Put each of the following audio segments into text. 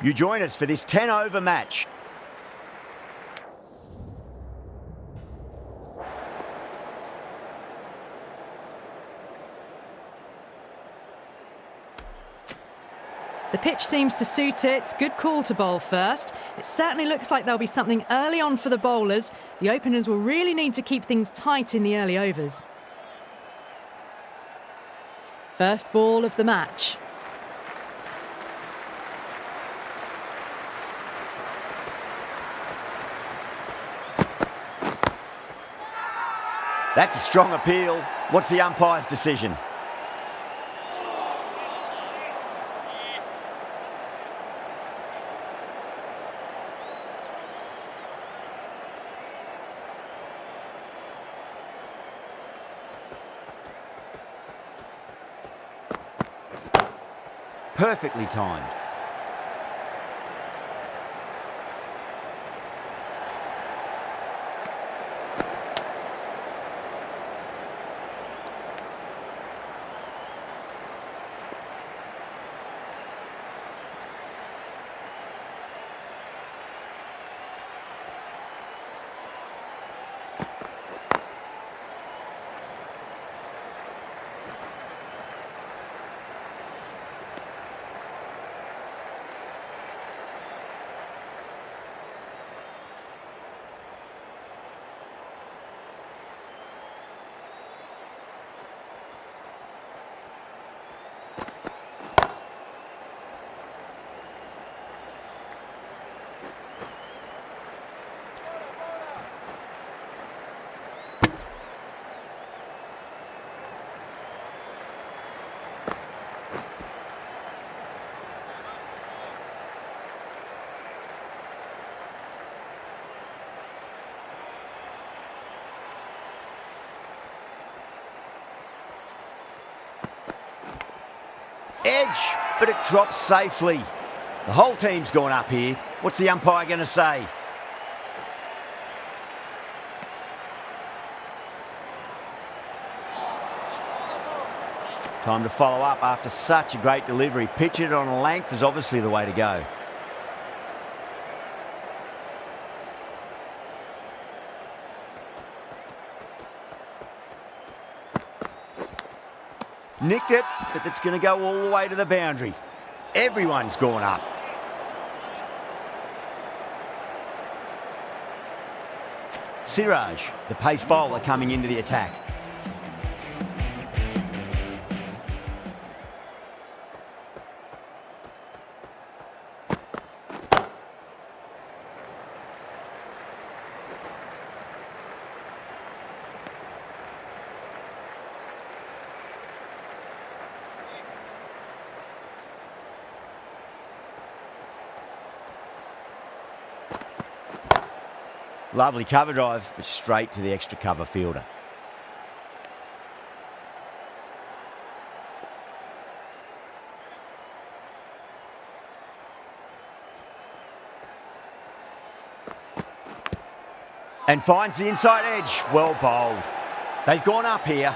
You join us for this 10-over match. The pitch seems to suit it. Good call to bowl first. It certainly looks like there'll be something early on for the bowlers. The openers will really need to keep things tight in the early overs. First ball of the match. That's a strong appeal. What's the umpire's decision? Perfectly timed. Edge, but it drops safely. The whole team's gone up here. What's the umpire going to say? Time to follow up after such a great delivery. Pitch it on a length is obviously the way to go. Nicked it, but that's going to go all the way to the boundary. Everyone's gone up. Siraj, the pace bowler, coming into the attack. Lovely cover drive, but straight to the extra cover fielder. And finds the inside edge. Well bowled. They've gone up here.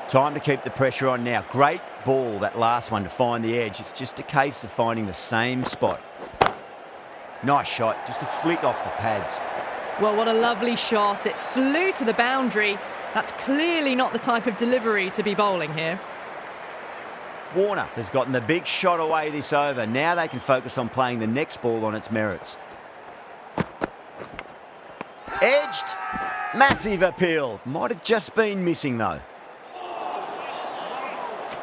Time to keep the pressure on now. Great ball, that last one, to find the edge. It's just a case of finding the same spot. Nice shot, just a flick off the pads. Well, what a lovely shot. It flew to the boundary. That's clearly not the type of delivery to be bowling here. Warner has gotten the big shot away this over. Now they can focus on playing the next ball on its merits. Edged. Massive appeal. Might have just been missing though.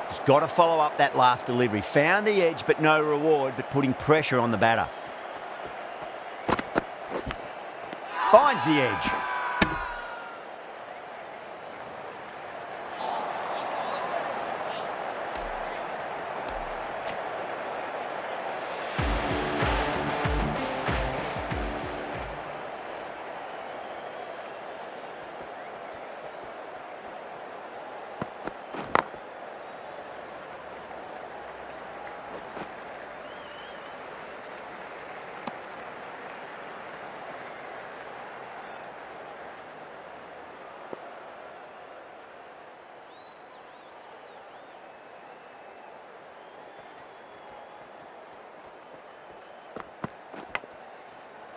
Just got to follow up that last delivery. Found the edge but no reward, but putting pressure on the batter. Finds the edge.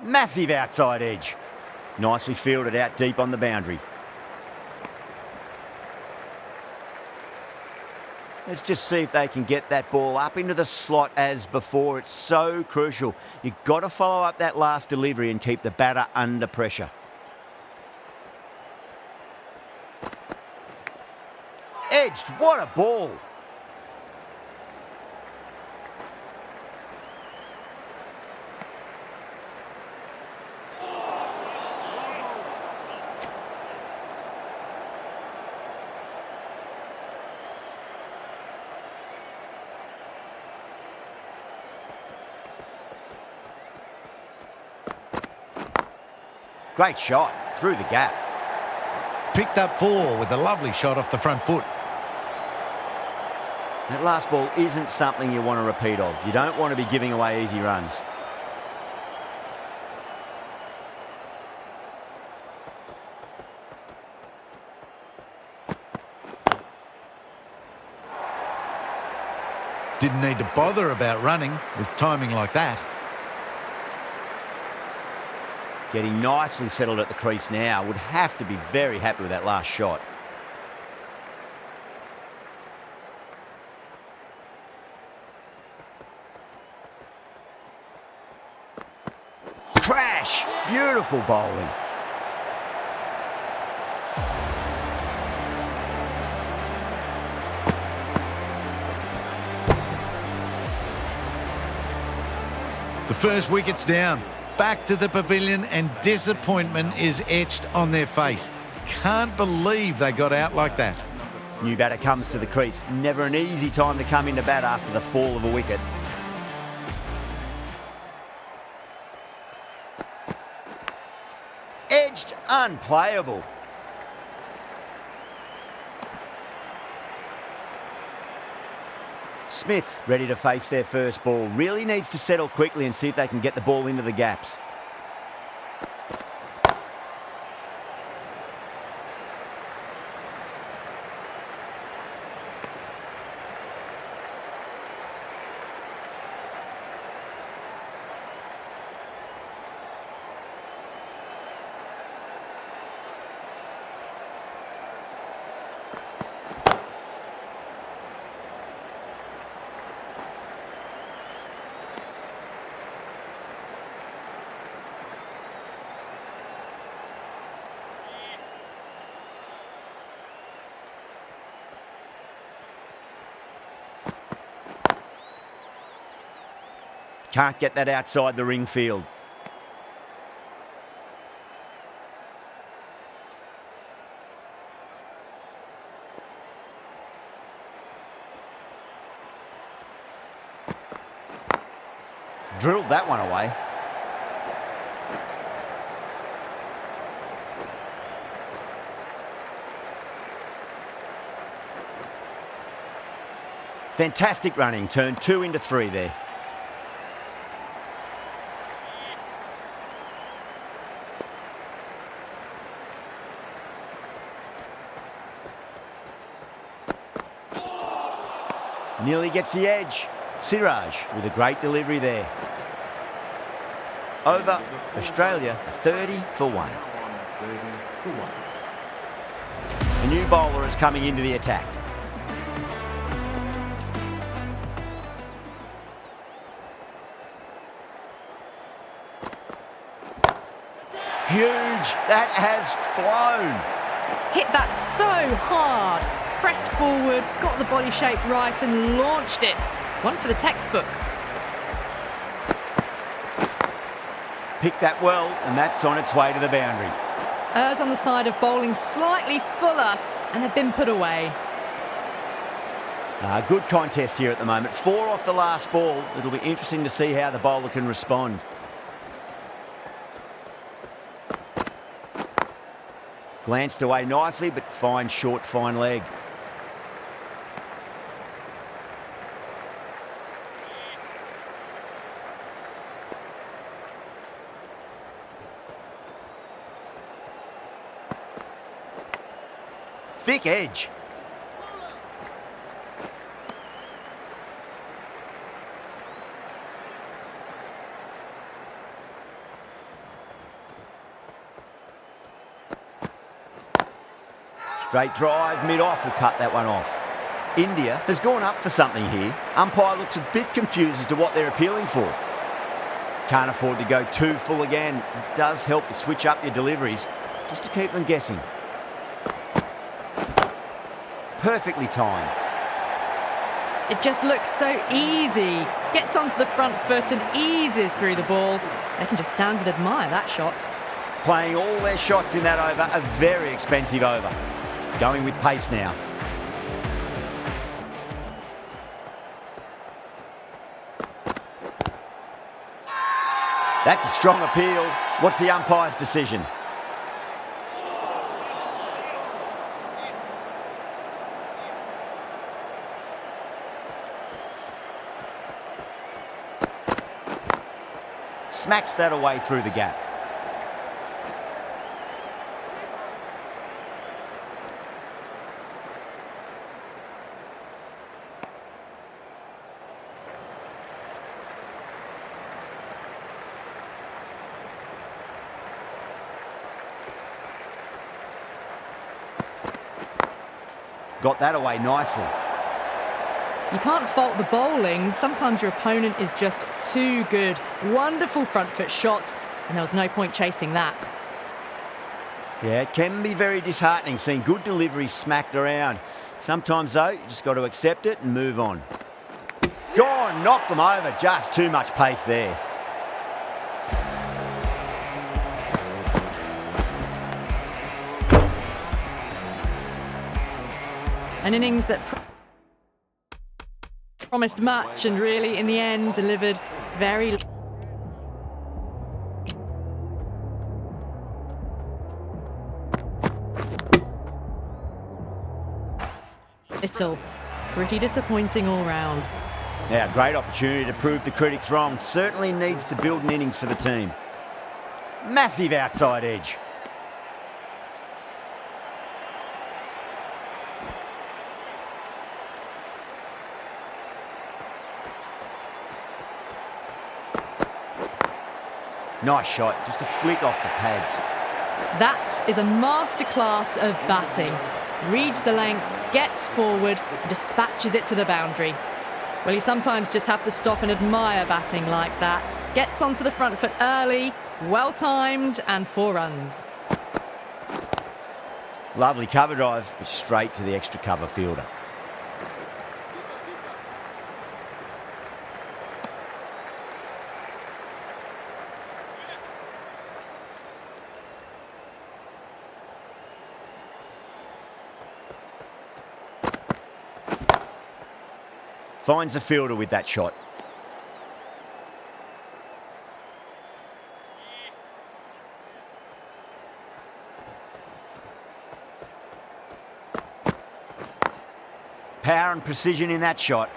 Massive outside edge. Nicely fielded out deep on the boundary. Let's just see if they can get that ball up into the slot as before. It's so crucial. You've got to follow up that last delivery and keep the batter under pressure. Edged, what a ball. Great shot, through the gap. Picked up 4 with a lovely shot off the front foot. That last ball isn't something you want to repeat of. You don't want to be giving away easy runs. Didn't need to bother about running with timing like that. Getting nicely settled at the crease now. Would have to be very happy with that last shot. Crash! Beautiful bowling. The first wicket's down. Back to the pavilion and disappointment is etched on their face. Can't believe they got out like that. New batter comes to the crease. Never an easy time to come into bat after the fall of a wicket. Edged, unplayable. Smith ready to face their first ball. Really needs to settle quickly and see if they can get the ball into the gaps. Can't get that outside the ring field. Drilled that one away. Fantastic running. Turned 2 into 3 there. Nearly gets the edge. Siraj with a great delivery there. Over, Australia 30 for 1. A new bowler is coming into the attack. Huge, that has flown. Hit that so hard. Pressed forward, got the body shape right and launched it. One for the textbook. Picked that well, and that's on its way to the boundary. Errs on the side of bowling slightly fuller, and have been put away. Good contest here at the moment. 4 off the last ball. It'll be interesting to see how the bowler can respond. Glanced away nicely, but fine short, fine leg. Thick edge. Straight drive, mid-off will cut that one off. India has gone up for something here. Umpire looks a bit confused as to what they're appealing for. Can't afford to go too full again. It does help to switch up your deliveries just to keep them guessing. Perfectly timed. It just looks so easy. Gets onto the front foot and eases through the ball. They can just stand and admire that shot. Playing all their shots in that over, a very expensive over. Going with pace now. That's a strong appeal. What's the umpire's decision? Smacks that away through the gap. Got that away nicely. You can't fault the bowling. Sometimes your opponent is just too good. Wonderful front foot shot, and there was no point chasing that. Yeah, it can be very disheartening seeing good deliveries smacked around. Sometimes, though, you just got to accept it and move on. Gone, knocked them over. Just too much pace there. An innings that promised much and really, in the end, delivered very little. Pretty disappointing all round. Now, great opportunity to prove the critics wrong. Certainly needs to build an innings for the team. Massive outside edge. Nice shot, just a flick off the pads. That is a masterclass of batting. Reads the length, gets forward, and dispatches it to the boundary. Well, you sometimes just have to stop and admire batting like that. Gets onto the front foot early, well-timed, and 4 runs. Lovely cover drive, but straight to the extra cover fielder. Finds the fielder with that shot. Power and precision in that shot.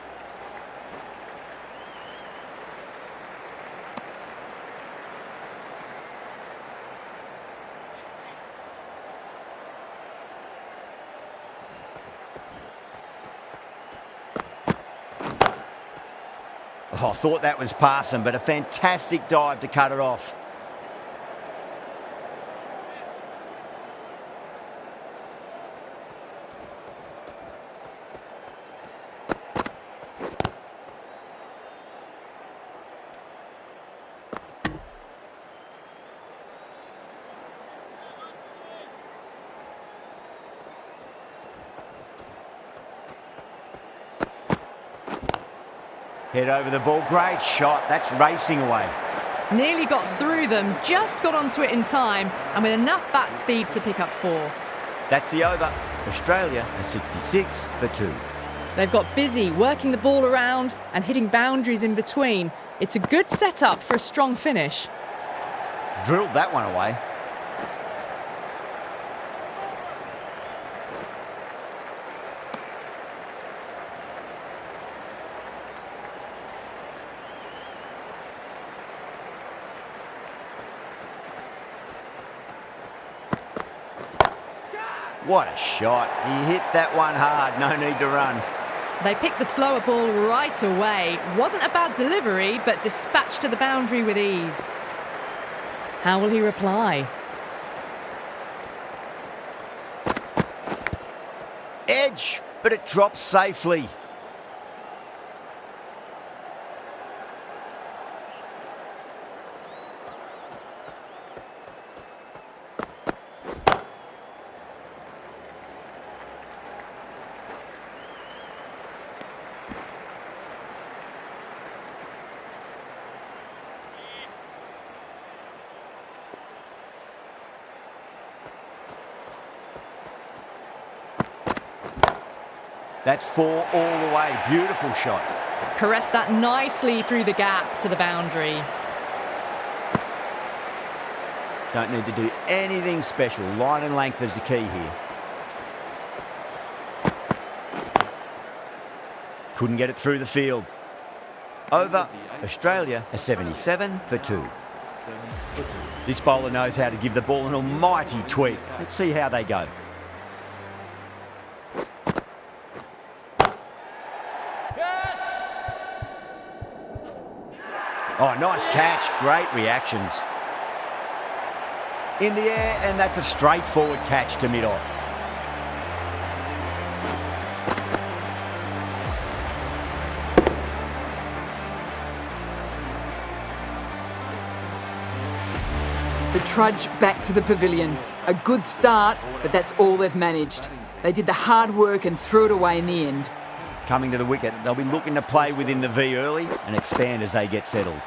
Oh, I thought that was passing, but a fantastic dive to cut it off. Head over the ball, great shot, that's racing away. Nearly got through them, just got onto it in time, and with enough bat speed to pick up 4. That's the over. Australia are 66 for 2. They've got busy working the ball around and hitting boundaries in between. It's a good setup for a strong finish. Drilled that one away. What a shot. He hit that one hard, no need to run. They picked the slower ball right away. Wasn't a bad delivery, but dispatched to the boundary with ease. How will he reply? edge, but it drops safely. That's 4 all the way. Beautiful shot. Caressed that nicely through the gap to the boundary. Don't need to do anything special. Line and length is the key here. Couldn't get it through the field. Over. Australia a 77 for 2. This bowler knows how to give the ball an almighty tweak. Let's see how they go. Oh, nice catch. Great reactions. In the air, and that's a straightforward catch to mid-off. The trudge back to the pavilion. A good start, but that's all they've managed. They did the hard work and threw it away in the end. Coming to the wicket, they'll be looking to play within the V early and expand as they get settled.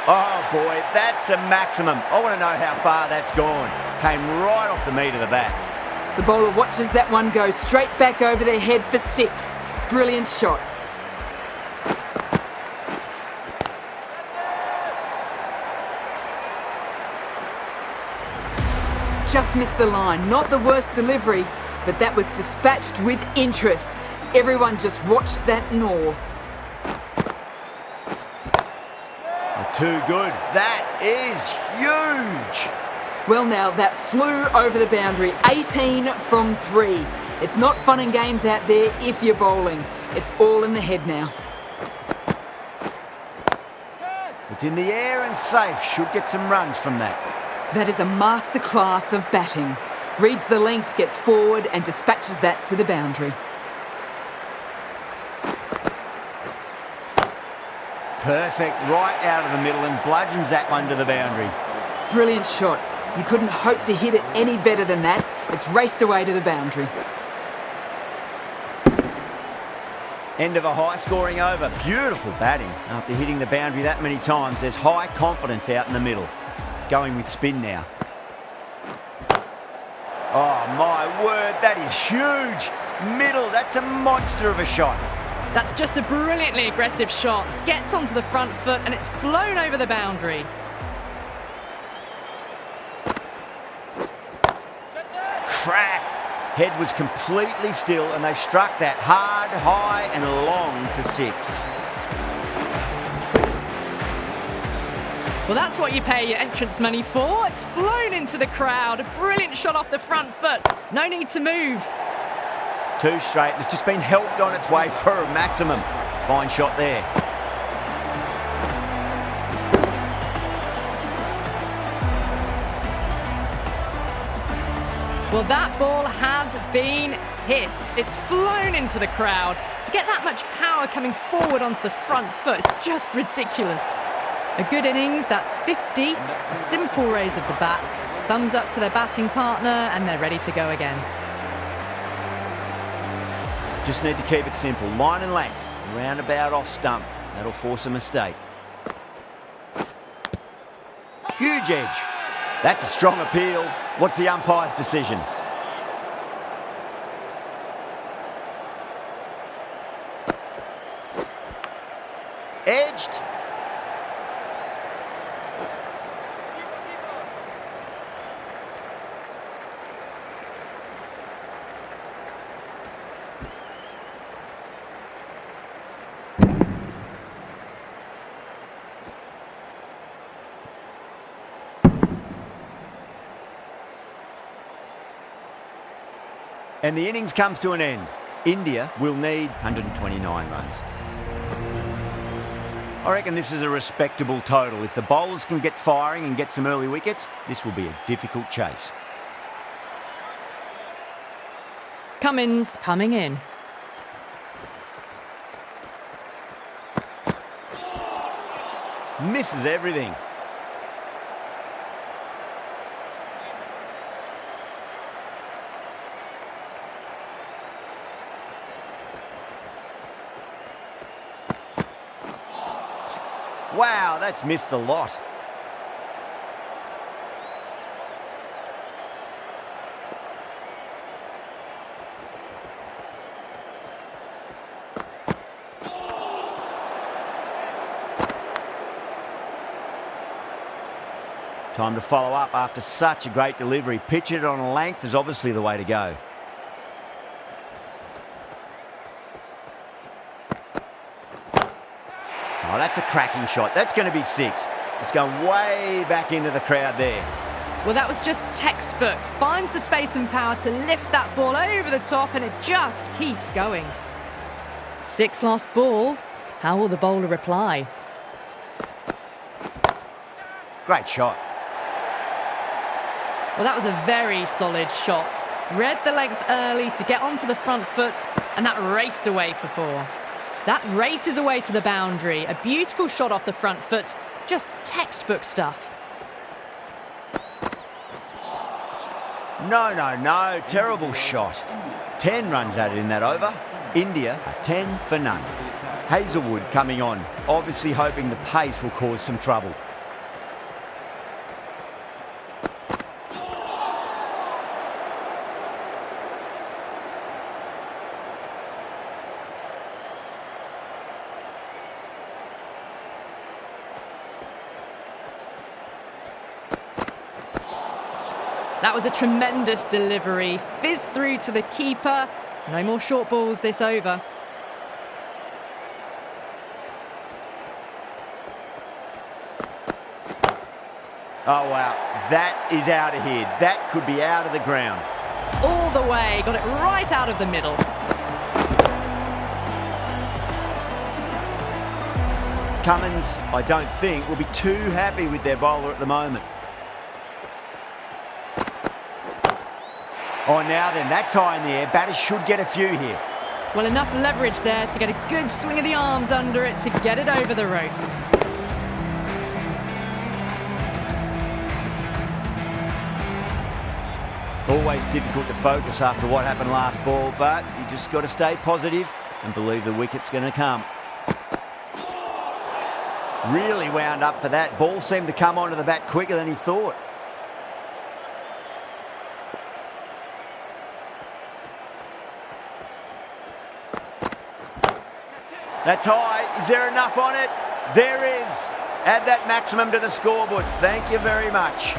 Oh boy, that's a maximum. I want to know how far that's gone. Came right off the meat of the bat. The bowler watches that one go straight back over their head for 6. Brilliant shot. Just missed the line. Not the worst delivery, but that was dispatched with interest. Everyone just watched that gnaw. Too good. That is huge. Well now, that flew over the boundary. 18 from 3. It's not fun and games out there if you're bowling. It's all in the head now. It's in the air and safe. Should get some runs from that. That is a masterclass of batting. Reads the length, gets forward and dispatches that to the boundary. Perfect, right out of the middle and bludgeons that one to the boundary. Brilliant shot. You couldn't hope to hit it any better than that. It's raced away to the boundary. End of a high-scoring over. Beautiful batting. After hitting the boundary that many times, there's high confidence out in the middle. Going with spin now. Oh, my word, that is huge. Middle, that's a monster of a shot. That's just a brilliantly aggressive shot. Gets onto the front foot and it's flown over the boundary. Crack. Head was completely still and they struck that hard, high and long for 6. Well, that's what you pay your entrance money for. It's flown into the crowd. A brilliant shot off the front foot. No need to move. 2 straight. It's just been helped on its way for a maximum. Fine shot there. Well, that ball has been hit. It's flown into the crowd. To get that much power coming forward onto the front foot is just ridiculous. A good innings, that's 50. A simple raise of the bats. Thumbs up to their batting partner and they're ready to go again. Just need to keep it simple. Line and length. Roundabout off stump. That'll force a mistake. Huge edge. That's a strong appeal. What's the umpire's decision? Edged. And the innings comes to an end. India will need 129 runs. I reckon this is a respectable total. If the bowlers can get firing and get some early wickets, this will be a difficult chase. Cummins coming in. Misses everything. Wow, that's missed a lot. Time to follow up after such a great delivery. Pitch it on a length is obviously the way to go. Oh, that's a cracking shot. That's going to be 6. It's going way back into the crowd there. Well, that was just textbook. Finds the space and power to lift that ball over the top, and it just keeps going. 6 last ball. How will the bowler reply? Great shot. Well, that was a very solid shot. Read the length early to get onto the front foot, and that raced away for 4. That races away to the boundary. A beautiful shot off the front foot. Just textbook stuff. No. Terrible shot. 10 runs added in that over. India are 10 for none. Hazelwood coming on, obviously hoping the pace will cause some trouble. That was a tremendous delivery. Fizzed through to the keeper. No more short balls this over. Oh, wow. That is out of here. That could be out of the ground. All the way. Got it right out of the middle. Cummins, I don't think, will be too happy with their bowler at the moment. Oh, now then, that's high in the air. Batters should get a few here. Well, enough leverage there to get a good swing of the arms under it to get it over the rope. Always difficult to focus after what happened last ball, but you just got to stay positive and believe the wicket's going to come. Really wound up for that. Ball seemed to come onto the bat quicker than he thought. That's high. Is there enough on it? There is. Add that maximum to the scoreboard. Thank you very much.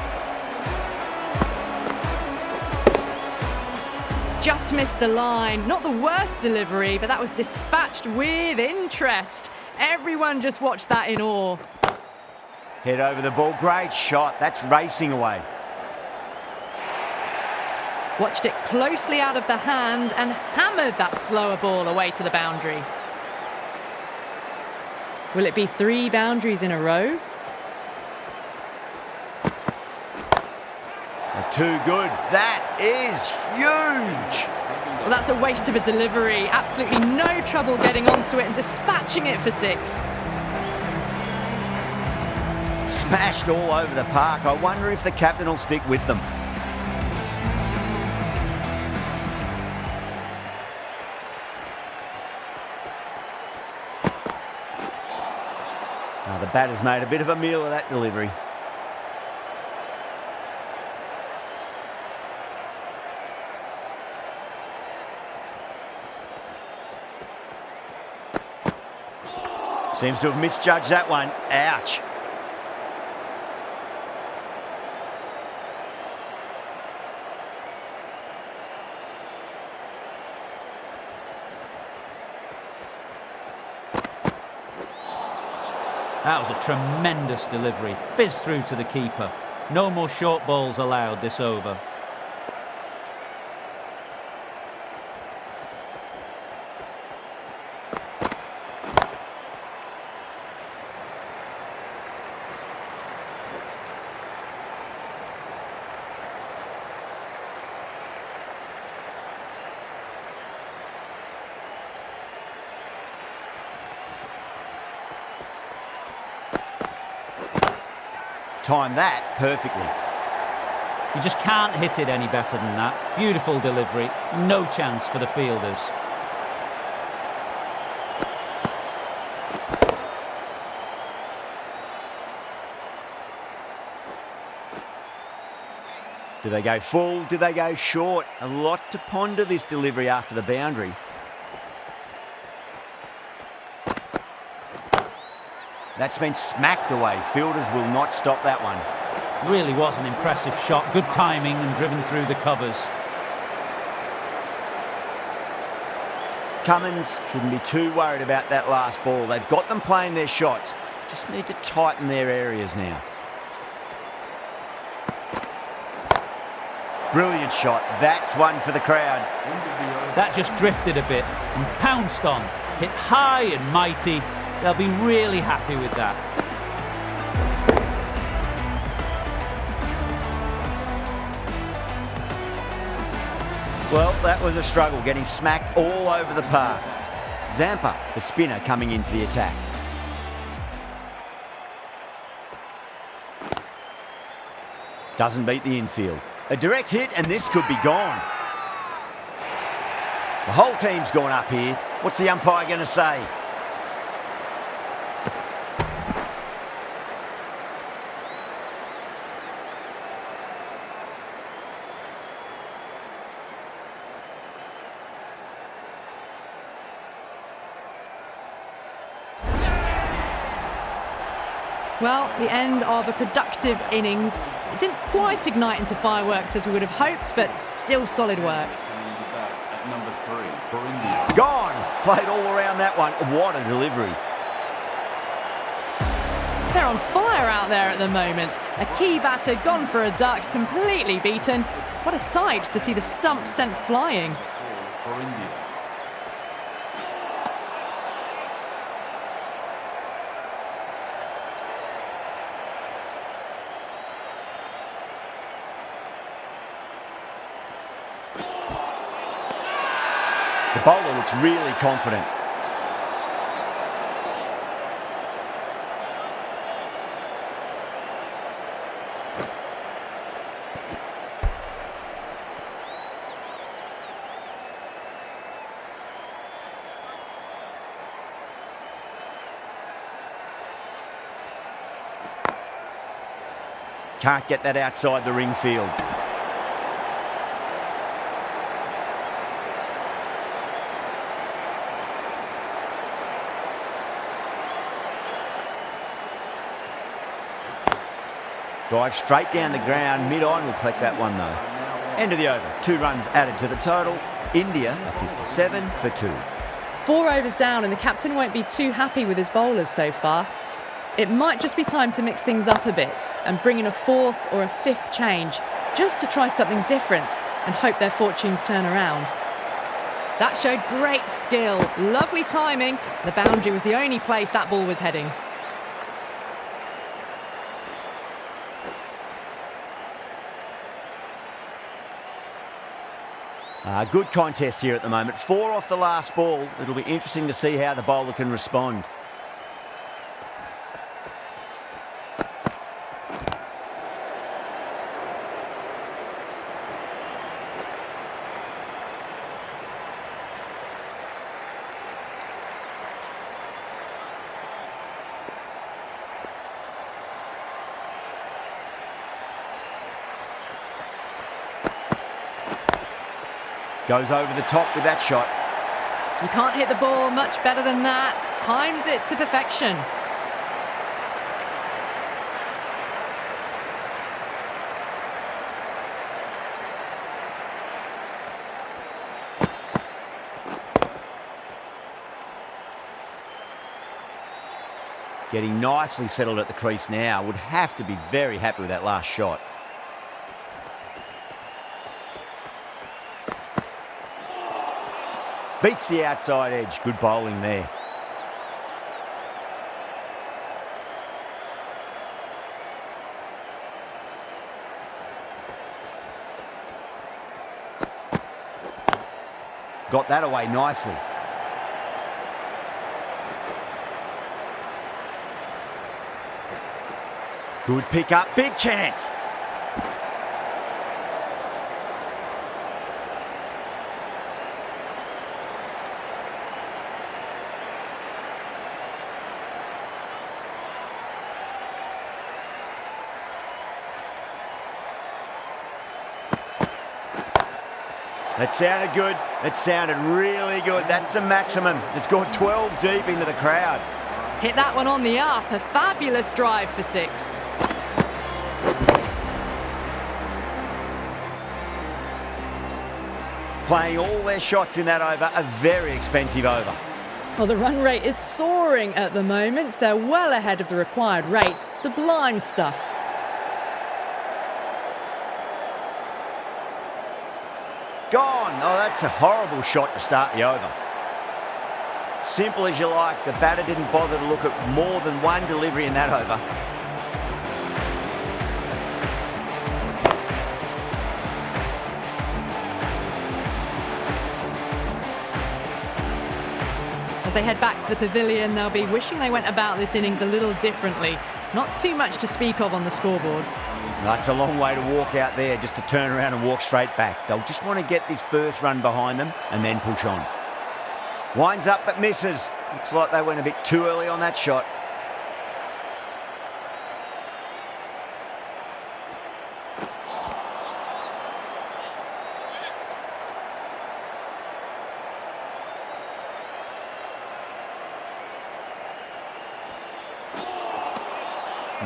Just missed the line. Not the worst delivery, but that was dispatched with interest. Everyone just watched that in awe. Head over the ball. Great shot. That's racing away. Watched it closely out of the hand and hammered that slower ball away to the boundary. Will it be 3 boundaries in a row? Too good. That is huge. Well, that's a waste of a delivery. Absolutely no trouble getting onto it and dispatching it for 6. Smashed all over the park. I wonder if the captain will stick with them. Now the batter's made a bit of a meal of that delivery. Seems to have misjudged that one. Ouch. That was a tremendous delivery. Fizzed through to the keeper. No more short balls allowed this over. timed that perfectly. You just can't hit it any better than that. Beautiful delivery. No chance for the fielders. Do they go full? Do they go short? A lot to ponder this delivery after the boundary. That's been smacked away. Fielders will not stop that one. Really was an impressive shot. Good timing and driven through the covers. Cummins shouldn't be too worried about that last ball. They've got them playing their shots. Just need to tighten their areas now. Brilliant shot. That's one for the crowd. That just drifted a bit and pounced on. Hit high and mighty. They'll be really happy with that. Well, that was a struggle, getting smacked all over the park. Zampa, the spinner, coming into the attack. Doesn't beat the infield. A direct hit and this could be gone. The whole team's gone up here. What's the umpire going to say? Well, the end of a productive innings. It didn't quite ignite into fireworks as we would have hoped, but still solid work. At number 3 for India. Gone! Played all around that one. What a delivery. They're on fire out there at the moment. A key batter gone for a duck, completely beaten. What a sight to see the stump sent flying. For India. The bowler looks really confident. Can't get that outside the ring field. Drive straight down the ground, mid-on, will collect that one though. End of the over, 2 runs added to the total. India are 57 for 2. 4 overs down and the captain won't be too happy with his bowlers so far. It might just be time to mix things up a bit and bring in a 4th or a 5th change, just to try something different and hope their fortunes turn around. That showed great skill, lovely timing. The boundary was the only place that ball was heading. Good contest here at the moment. 4 off the last ball. It'll be interesting to see how the bowler can respond. Goes over the top with that shot. You can't hit the ball much better than that. Timed it to perfection. Getting nicely settled at the crease now. Would have to be very happy with that last shot. Beats the outside edge. Good bowling there. Got that away nicely. Good pick up, big chance. That sounded good. It sounded really good. That's a maximum. It's gone 12 deep into the crowd. Hit that one on the up. A fabulous drive for 6. Playing all their shots in that over, a very expensive over. Well, the run rate is soaring at the moment. They're well ahead of the required rate. Sublime stuff. Gone. Oh, that's a horrible shot to start the over. Simple as you like, the batter didn't bother to look at more than one delivery in that over. As they head back to the pavilion, they'll be wishing they went about this innings a little differently. Not too much to speak of on the scoreboard. That's a long way to walk out there just to turn around and walk straight back. They'll just want to get this first run behind them and then push on. Winds up but misses. Looks like they went a bit too early on that shot.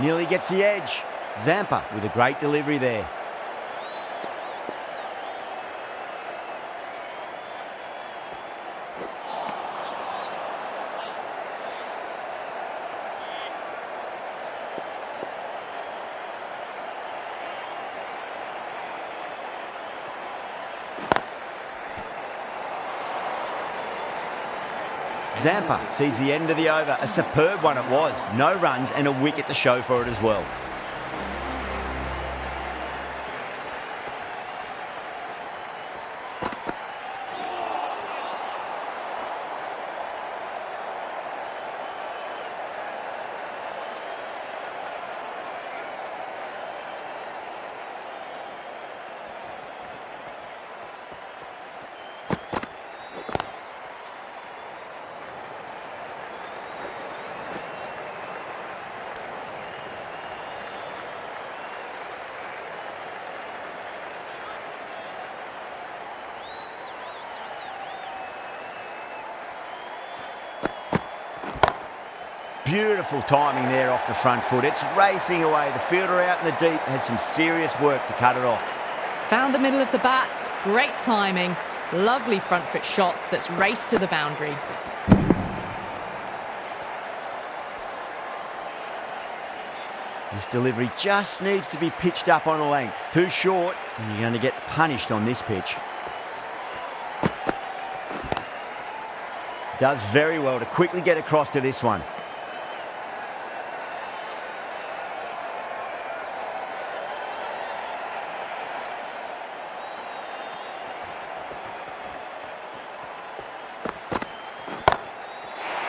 Nearly gets the edge. Zampa with a great delivery there. Zampa sees the end of the over. A superb one it was. No runs and a wicket to show for it as well. Beautiful timing there off the front foot. It's racing away. The fielder out in the deep has some serious work to cut it off. Found the middle of the bat. Great timing. Lovely front foot shots that's raced to the boundary. This delivery just needs to be pitched up on a length. Too short, and you're going to get punished on this pitch. Does very well to quickly get across to this one.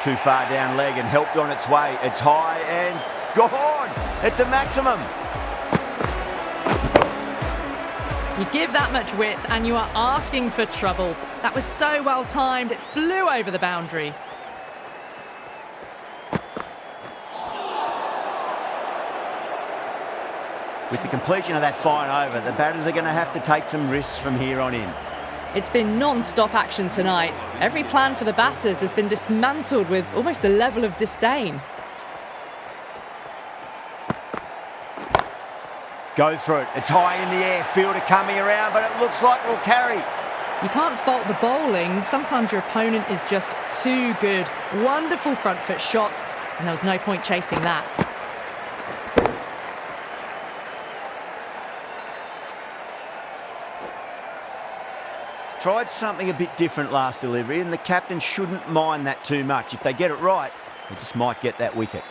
Too far down leg and helped on its way. It's high and gone. It's a maximum. You give that much width and you are asking for trouble. That was so well timed, it flew over the boundary. With the completion of that fine over, the batters are going to have to take some risks from here on in. It's been non-stop action tonight. Every plan for the batters has been dismantled with almost a level of disdain. Goes for it. It's high in the air. Fielder coming around, but it looks like it'll carry. You can't fault the bowling. Sometimes your opponent is just too good. Wonderful front foot shot, and there was no point chasing that. Tried something a bit different last delivery, and the captain shouldn't mind that too much. If they get it right, they just might get that wicket.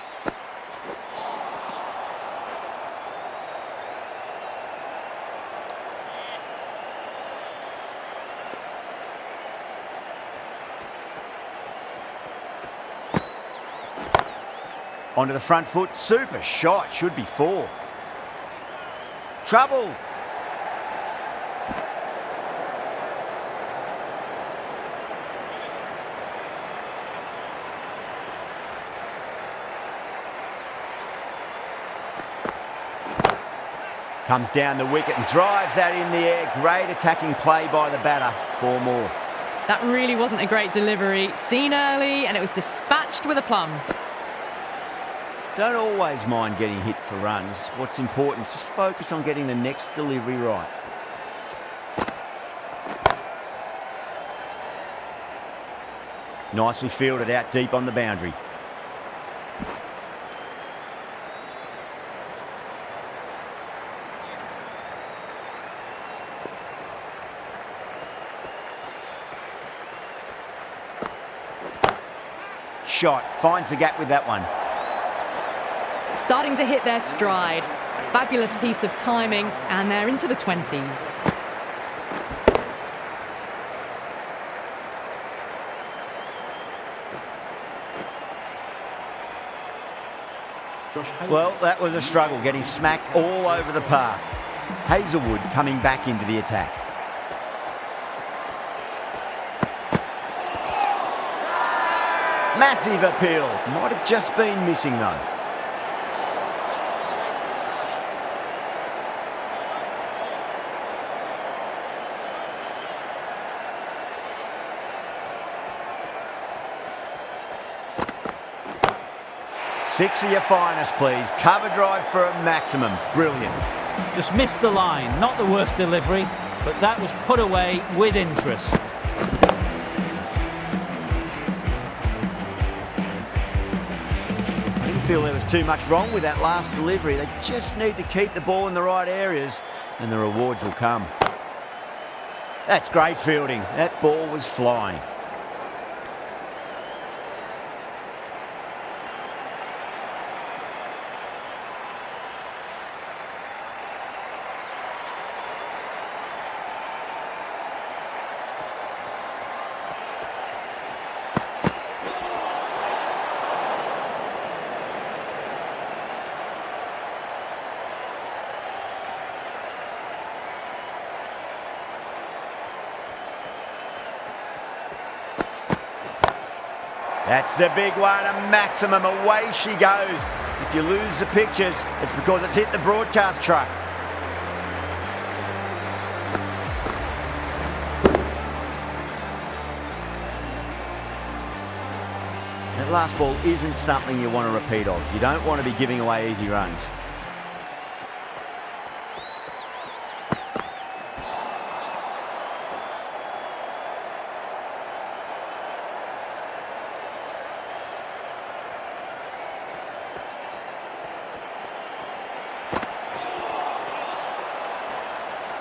Onto the front foot, super shot, should be 4. Trouble. Comes down the wicket and drives that in the air. Great attacking play by the batter. 4 more. That really wasn't a great delivery. Seen early, and it was dispatched with a plum. Don't always mind getting hit for runs. What's important is just focus on getting the next delivery right. Nicely fielded out deep on the boundary. Shot, finds the gap with that one. Starting to hit their stride. Fabulous piece of timing, and they're into the 20s. Well, that was a struggle, getting smacked all over the park. Hazelwood coming back into the attack. Massive appeal. Might have just been missing though. Six of your finest, please. Cover drive for a maximum. Brilliant. Just missed the line. Not the worst delivery, but that was put away with interest. I didn't feel there was too much wrong with that last delivery. They just need to keep the ball in the right areas and the rewards will come. That's great fielding. That ball was flying. That's a big one, a maximum. Away she goes. If you lose the pictures, it's because it's hit the broadcast truck. That last ball isn't something you want to repeat of. You don't want to be giving away easy runs.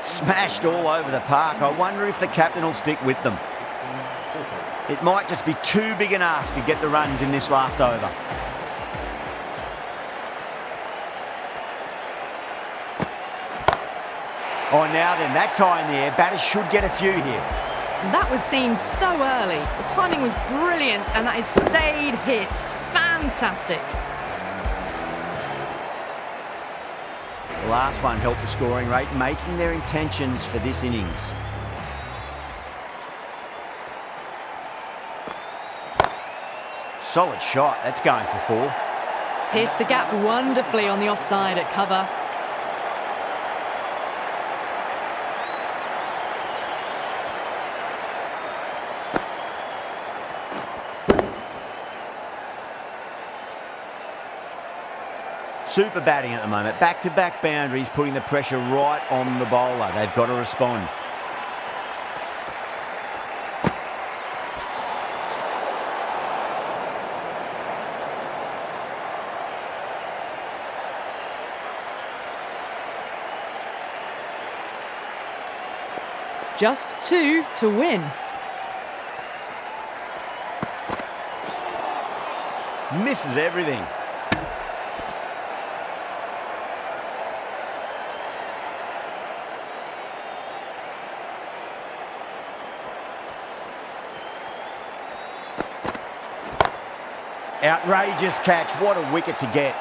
Smashed all over the park. I wonder if the captain will stick with them. It might just be too big an ask to get the runs in this last over. Oh, now then, that's high in the air. Batters should get a few here. That was seen so early. The timing was brilliant, and that is stayed hit. Fantastic. The last one helped the scoring rate, making their intentions for this innings. Solid shot, that's going for 4. Pierced the gap wonderfully on the offside at cover. Super batting at the moment. Back-to-back boundaries, putting the pressure right on the bowler. They've got to respond. Just 2 to win. Misses everything. Outrageous catch. What a wicket to get.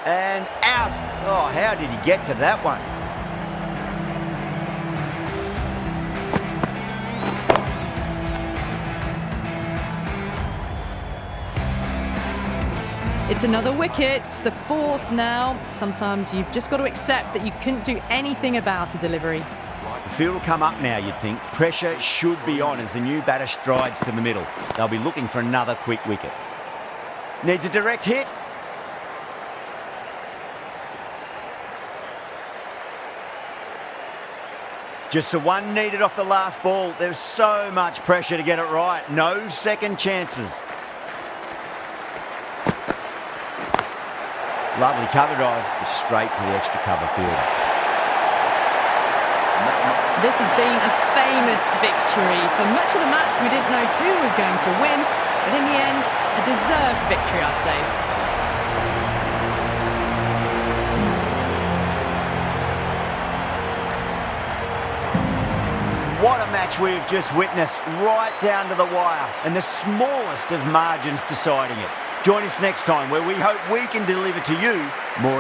And out. Oh, how did he get to that one? It's another wicket, the fourth now. Sometimes you've just got to accept that you couldn't do anything about a delivery. The field will come up now, you'd think. Pressure should be on as the new batter strides to the middle. They'll be looking for another quick wicket. Needs a direct hit. Just the one needed off the last ball. There's so much pressure to get it right. No second chances. Lovely cover drive, straight to the extra cover fielder. This has been a famous victory. For much of the match, we didn't know who was going to win, but in the end, a deserved victory, I'd say. What a match we've just witnessed, right down to the wire, and the smallest of margins deciding it. Join us next time, where we hope we can deliver to you more